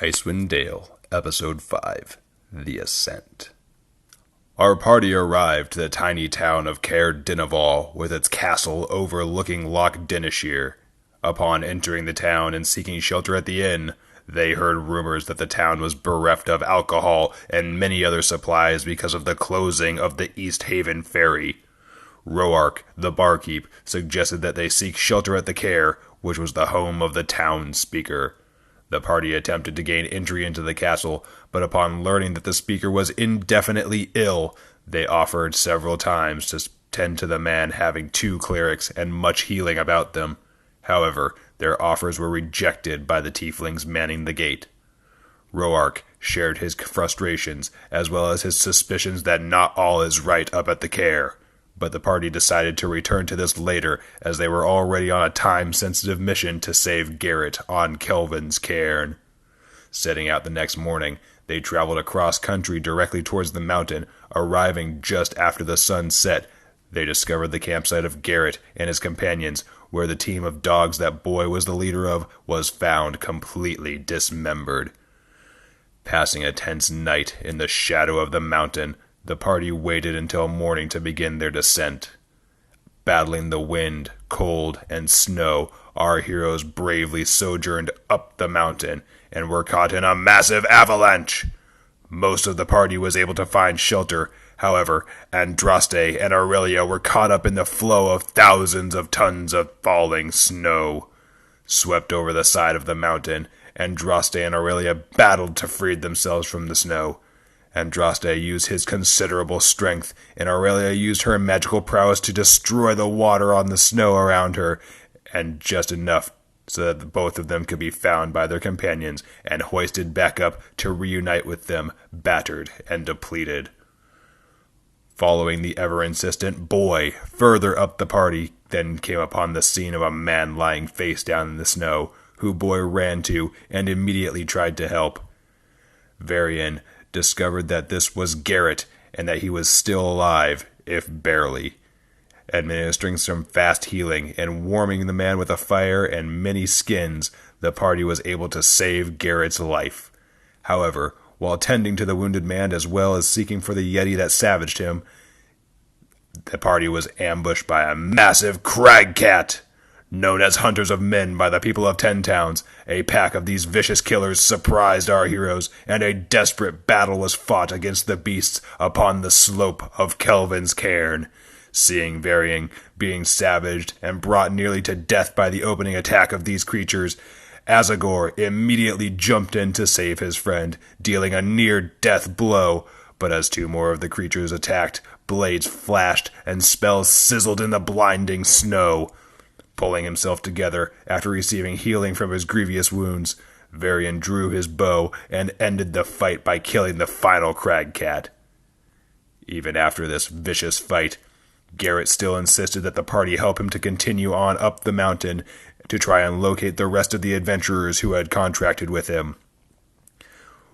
Icewind Dale, Episode 5, The Ascent. Our party arrived to the tiny town of Caer Dineval with its castle overlooking Loch Dineshire. Upon entering the town and seeking shelter at the inn, they heard rumors that the town was bereft of alcohol and many other supplies because of the closing of the East Haven ferry. Roark, the barkeep, suggested that they seek shelter at the Caer, which was the home of the town speaker. The party attempted to gain entry into the castle, but upon learning that the speaker was indefinitely ill, they offered several times to tend to the man having 2 clerics and much healing about them. However, their offers were rejected by the tieflings manning the gate. Roark shared his frustrations, as well as his suspicions that not all is right up at the Caer, but the party decided to return to this later, as they were already on a time-sensitive mission to save Garrett on Kelvin's Cairn. Setting out the next morning, they traveled across country directly towards the mountain. Arriving just after the sun set, they discovered the campsite of Garrett and his companions, where the team of dogs that Boy was the leader of was found completely dismembered. Passing a tense night in the shadow of the mountain, the party waited until morning to begin their descent. Battling the wind, cold, and snow, our heroes bravely sojourned up the mountain and were caught in a massive avalanche. Most of the party was able to find shelter. However, Andraste and Aurelia were caught up in the flow of thousands of tons of falling snow. Swept over the side of the mountain, Andraste and Aurelia battled to free themselves from the snow. Andraste used his considerable strength, and Aurelia used her magical prowess to destroy the water on the snow around her, and just enough so that both of them could be found by their companions and hoisted back up to reunite with them, battered and depleted. Following the ever-insistent Boy, further up the party then came upon the scene of a man lying face down in the snow, who Boy ran to and immediately tried to help. Varian discovered that this was Garrett, and that he was still alive, if barely. Administering some fast healing and warming the man with a fire and many skins, the party was able to save Garrett's life. However, while tending to the wounded man as well as seeking for the yeti that savaged him, the party was ambushed by a massive cragcat. Known as Hunters of Men by the people of 10 towns, a pack of these vicious killers surprised our heroes, and a desperate battle was fought against the beasts upon the slope of Kelvin's Cairn. Seeing Varian being savaged and brought nearly to death by the opening attack of these creatures, Asgore immediately jumped in to save his friend, dealing a near-death blow. But as 2 more of the creatures attacked, blades flashed and spells sizzled in the blinding snow. Pulling himself together after receiving healing from his grievous wounds, Varian drew his bow and ended the fight by killing the final cragcat. Even after this vicious fight, Garrett still insisted that the party help him to continue on up the mountain to try and locate the rest of the adventurers who had contracted with him.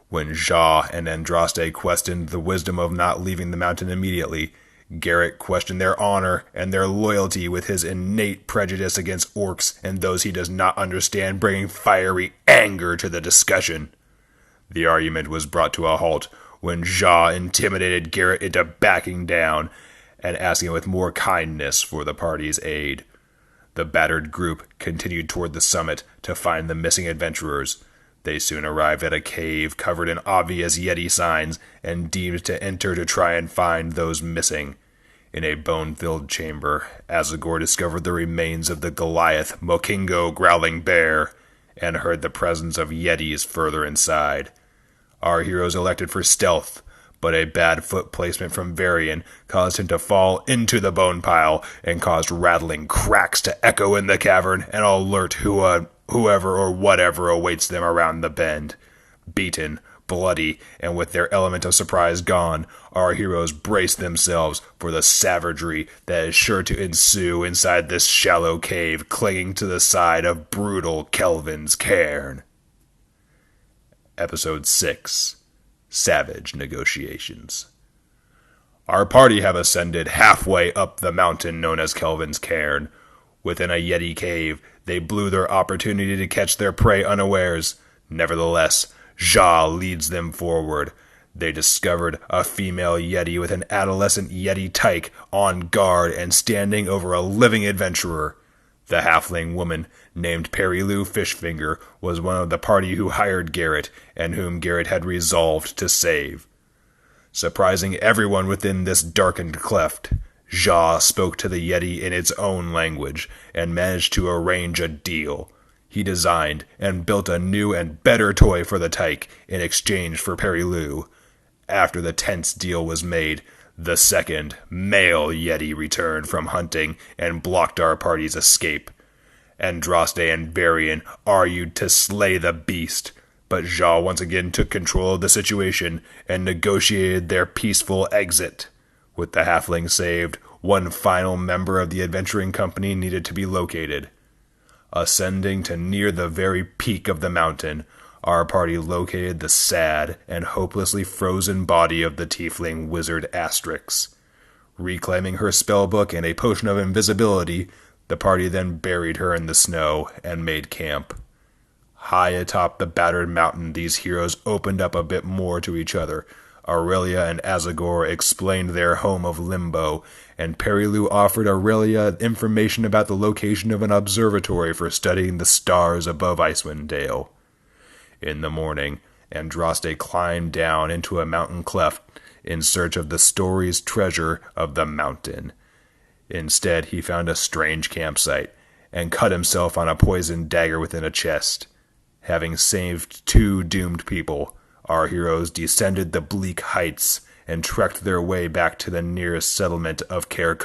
When Ja and Andraste questioned the wisdom of not leaving the mountain immediately, Garrett questioned their honor and their loyalty with his innate prejudice against orcs and those he does not understand, bringing fiery anger to the discussion. The argument was brought to a halt when Ja intimidated Garrett into backing down and asking with more kindness for the party's aid. The battered group continued toward the summit to find the missing adventurers. They soon arrived at a cave covered in obvious yeti signs and deemed to enter to try and find those missing. In a bone-filled chamber, Asgore discovered the remains of the Goliath Mokingo growling bear and heard the presence of yetis further inside. Our heroes elected for stealth, but a bad foot placement from Varian caused him to fall into the bone pile and caused rattling cracks to echo in the cavern and alert whoever or whatever awaits them around the bend. Beaten, bloody, and with their element of surprise gone, our heroes brace themselves for the savagery that is sure to ensue inside this shallow cave clinging to the side of brutal Kelvin's Cairn. Episode 6. Savage Negotiations. Our party have ascended halfway up the mountain known as Kelvin's Cairn. Within a yeti cave, they blew their opportunity to catch their prey unawares. Nevertheless, Ja leads them forward. They discovered a female yeti with an adolescent yeti tyke on guard and standing over a living adventurer. The halfling woman, named Perilou Fishfinger, was one of the party who hired Garrett, and whom Garrett had resolved to save. Surprising everyone within this darkened cleft, Ja spoke to the yeti in its own language, and managed to arrange a deal. He designed and built a new and better toy for the tyke in exchange for Perilou. After the tense deal was made, the second, male yeti returned from hunting and blocked our party's escape. Andraste and Varian argued to slay the beast, but Ja once again took control of the situation and negotiated their peaceful exit. With the halfling saved, one final member of the adventuring company needed to be located. Ascending to near the very peak of the mountain, our party located the sad and hopelessly frozen body of the tiefling wizard Asterix. Reclaiming her spellbook and a potion of invisibility, the party then buried her in the snow and made camp. High atop the battered mountain, these heroes opened up a bit more to each other. Aurelia and Azagor explained their home of Limbo, and Perilou offered Aurelia information about the location of an observatory for studying the stars above Icewind Dale. In the morning, Andraste climbed down into a mountain cleft in search of the story's treasure of the mountain. Instead, he found a strange campsite and cut himself on a poisoned dagger within a chest. Having saved 2 doomed people, our heroes descended the bleak heights and trekked their way back to the nearest settlement of Caer.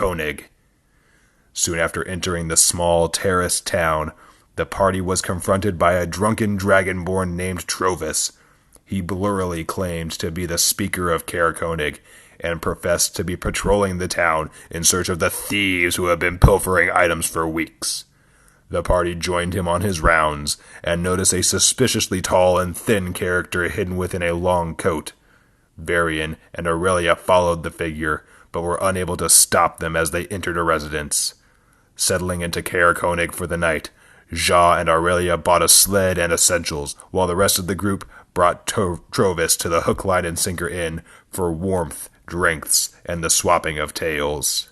Soon after entering the small terraced town, the party was confronted by a drunken dragonborn named Trovis. He blurrily claimed to be the speaker of Caer and professed to be patrolling the town in search of the thieves who have been pilfering items for weeks. The party joined him on his rounds and noticed a suspiciously tall and thin character hidden within a long coat. Varian and Aurelia followed the figure, but were unable to stop them as they entered a residence. Settling into Caer for the night, Ja and Aurelia bought a sled and essentials, while the rest of the group brought Trovis to the Hook, Line, and Sinker Inn for warmth, drinks, and the swapping of tales.